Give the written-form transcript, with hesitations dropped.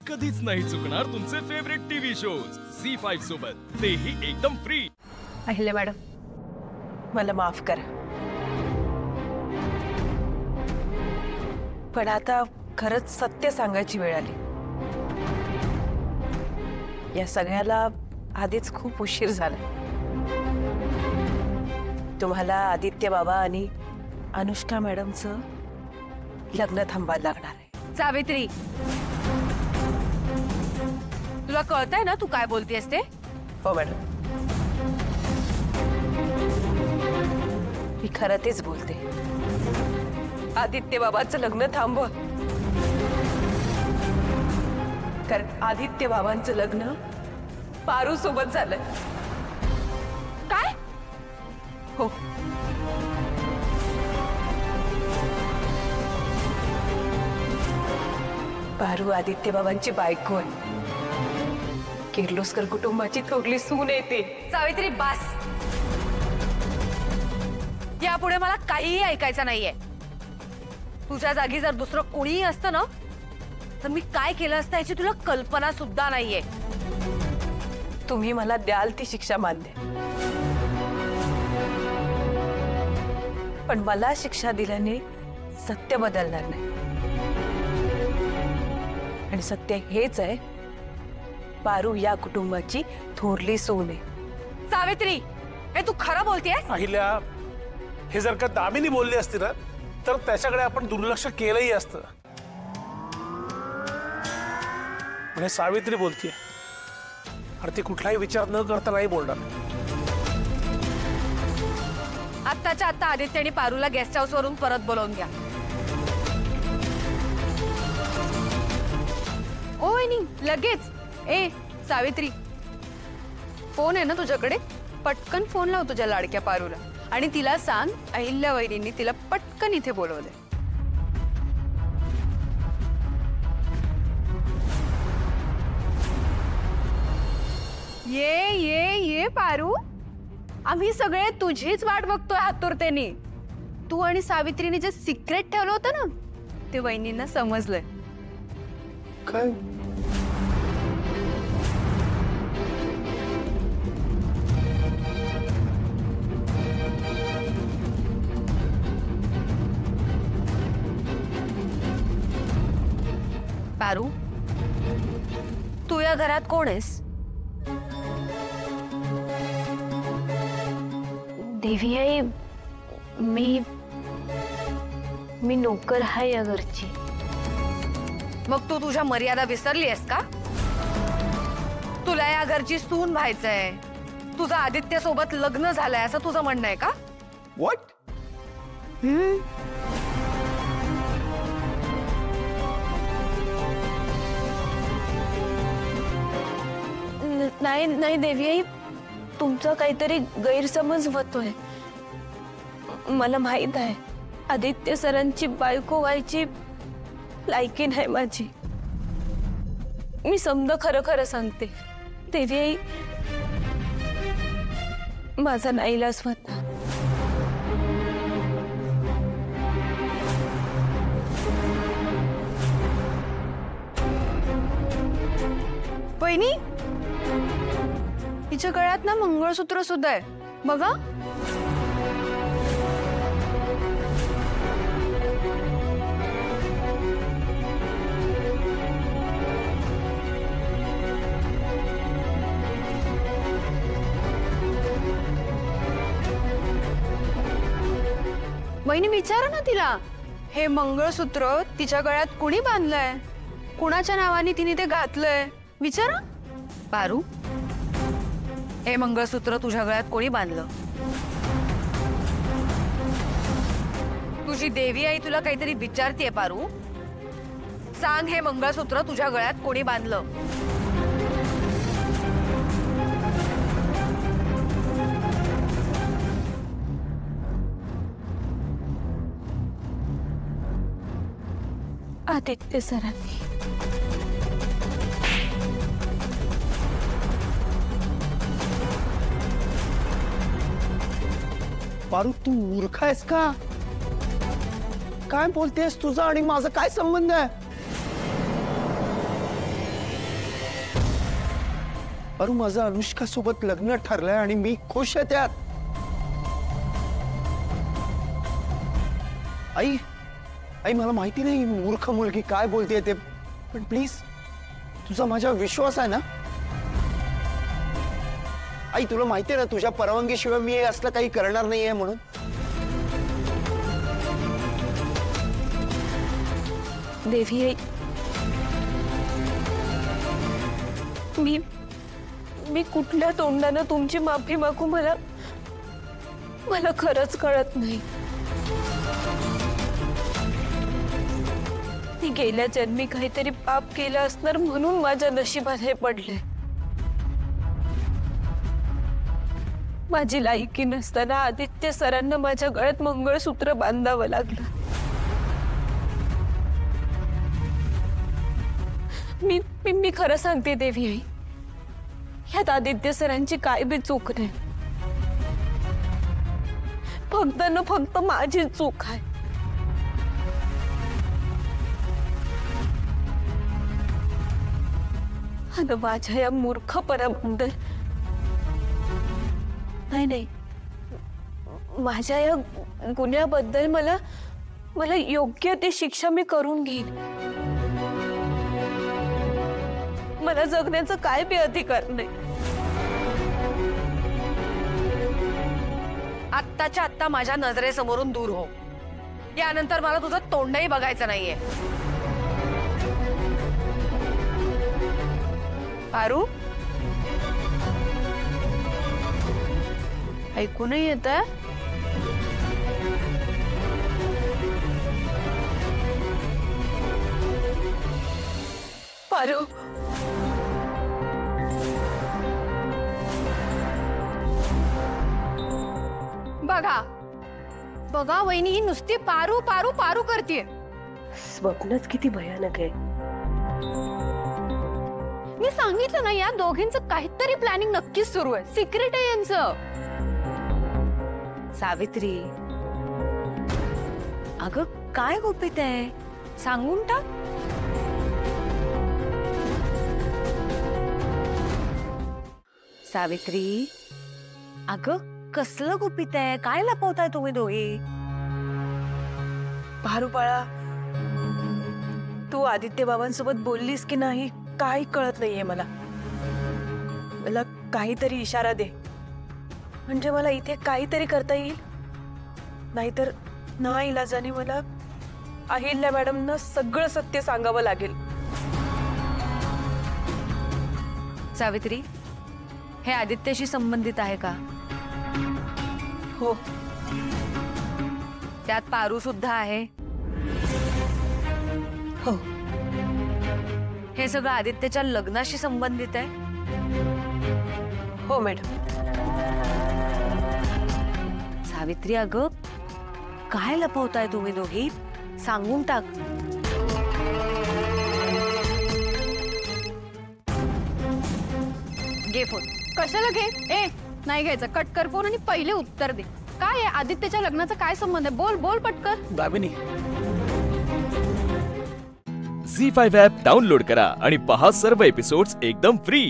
कधीच नाही चुकणार तुमचे फेवरेट टीव्ही शोज झी5 सोबत, तेही एकदम फ्री। अहिल्या मॅडम, मला माफ करा, पण आता खरंच सत्य सांगायची वेळ आली। या सगळ्याला आधीच खूप उशीर झाला। तुम्हाला आदित्य बाबा आणि अनुष्का मॅडमचं लग्न थांबायला लागणार आहे। सावित्री, तुला कळतंय ना तू काय बोलतेस ते? हो मॅडम, मी खरं तेच बोलते। आदित्य बाबांचं लग्न थांबवा, कारण आदित्य बाबांचं लग्न पारू सोबत झालंय। काय? हो, पारू आदित्य बाबांची बायको आहे, किर्लोस्कर कुटुंबाची थोरली सून आहे ती। सावित्री बस, यापुढे मला काहीही ऐकायचं नाहीये। तुझ्या जागी जर दुसरं कोणीही असतं ना, तर मी काय केलं असतं याची तुला कल्पना सुद्धा नाहीये। तुम्ही मला द्याल ती शिक्षा मान्य, पण मला शिक्षा दिल्याने सत्य बदलणार नाही, आणि सत्य हेच आहे, पारू या कुटुंबाची थोरली सून आहे। सावित्री, हे तू खरं बोलतेस? अहिल्या, हे जर का दामिनी बोलली असती ना, तर त्याच्याकडे आपण दुर्लक्ष केलंही असतं, पण हे सावित्री बोलतीये आणि ती कुठलाही विचार न करता नाही बोलणार। आत्ताच्या आत्ता आदित्य आणि पारूला गेस्ट हाऊस वरून परत बोलवून घ्या। ओ वहिनी, लगेच। ए सावित्री, फोन आहे ना तुझ्याकडे? पटकन फोन लाव तुझ्या लाडक्या पारूला आणि तिला सांग अहिल्या वहिनींनी तिला पटकन इथे बोलवलंय। ये ये ये पारू, आम्ही सगळे तुझीच वाट बघतोय आतुरतेने। तू आणि सावित्रीने जे सिक्रेट ठेवलं होतं ना, ते वहिनींना समजलंय। काय? पारू, तू या घरात कोण आहेस? देवी आई, मी नोकर आहे या घरची। मग तू तुझ्या मर्यादा विसरली आहेस का? तुला या घरची सून व्हायचंय, तुझं आदित्य सोबत लग्न झालंय असं तुझं म्हणणं आहे का? व्हॉट? नाही नाही देवी आई, तुमचा काहीतरी गैरसमज होतोय। मला माहित आहे आदित्य सरांची बायको व्हायची लायकी नाही माझी। मी समजा खरं खरं सांगते देवी आई, माझा नाईलाज होता। वहिनी, तिच्या गळ्यात ना मंगळसूत्र सुद्धा आहे बघा। वहिनी विचारा ना तिला, हे मंगळसूत्र तिच्या गळ्यात कुणी बांधलंय, कुणाच्या नावाने तिने ते घातलंय, विचारा। पारू, हे मंगळसूत्र तुझ्या गळ्यात कोणी बांधलं? तुझी देवी आई तुला काहीतरी विचारतीये पारू, सांग हे मंगळसूत्र तुझ्या गळ्यात कोणी बांधलं? आदित्य सरांनी। पारू, तू मूर्ख आहेस का? काय बोलतेस? तुझा आणि माझा काय संबंध आहे? पारू, माझं अनुष्का सोबत लग्न ठरलंय आणि मी खुश आहे त्यात. आई आई मला माहिती नाही मूर्ख मुलगी काय बोलते ते, पण प्लीज तुझा माझ्यावर विश्वास आहे ना. आई तुला माहिती आहे ना तुझ्या परवानगीशिवाय मी हे असलं काही करणार नाहीये म्हणून. देवी आई, मी कुठल्या तोंडानं तुमची माफी मागू, मला खरंच कळत नाही. मी गेल्या जन्मी काहीतरी पाप केलं असणार म्हणून माझ्या नशिबात हे पडले. माझी लायकी नसताना आदित्य सरांना माझ्या गळ्यात मंगळसूत्र बांधावं लागलं. मी खरं सांगते देवी आई, ह्यात आदित्य सरांची काय बी चूक नाही. फक्त माझी चूक आहे. आणि माझ्या या मूर्खपणाबद्दल नाही, माझ्या या गुन्ह्याबद्दल मला योग्य ती शिक्षा मी करून घेईन. मला जगण्याचा काय बी अधिकार नाही. आत्ताच्या आत्ता माझ्या नजरेसमोरून दूर हो. यानंतर मला तुझं तोंडही बघायचं नाहीये. पारू, ऐकू नाही येत आहे? पारू, बघा वहिनी, ही नुसती पारू पारू पारू करतीये. स्वप्नच किती भयानक आहे. मी सांगितलं ना, या दोघींचं काहीतरी प्लॅनिंग नक्कीच सुरू आहे. सिक्रेट आहे यांचं. सावित्री, अगं काय गुपित आहे, सांगून टाक. सावित्री, अगं कसलं गुपित आहे, काय लपवताय तुम्ही दोघी? पारू बाळा, तू आदित्य बाबांसोबत बोललीस की नाही काही कळत नाहीये मला. मला काहीतरी इशारा दे, म्हणजे मला इथे काहीतरी करता येईल. नाहीतर नाईलाजाने मला अहिल्या मॅडमना सगळं सत्य सांगावं लागेल. सावित्री, हे आदित्यशी संबंधित आहे का? हो. त्यात पारू सुद्धा आहे? हो. हे सगळं आदित्यच्या लग्नाशी संबंधित आहे? हो मॅडम. सावित्री, अगं काय लपवताय तुम्ही दोघी, सांगून टाक. घे फोन. कशाला घे? ए नाही घ्यायचं. कट कर फोन आणि पहिले उत्तर दे. काय आहे आदित्यच्या लग्नाचा काय संबंध आहे? बोल बोल पटकन. दामिनी, झी5 ॲप डाउनलोड करा आणि पहा सर्व एपिसोड्स एकदम फ्री.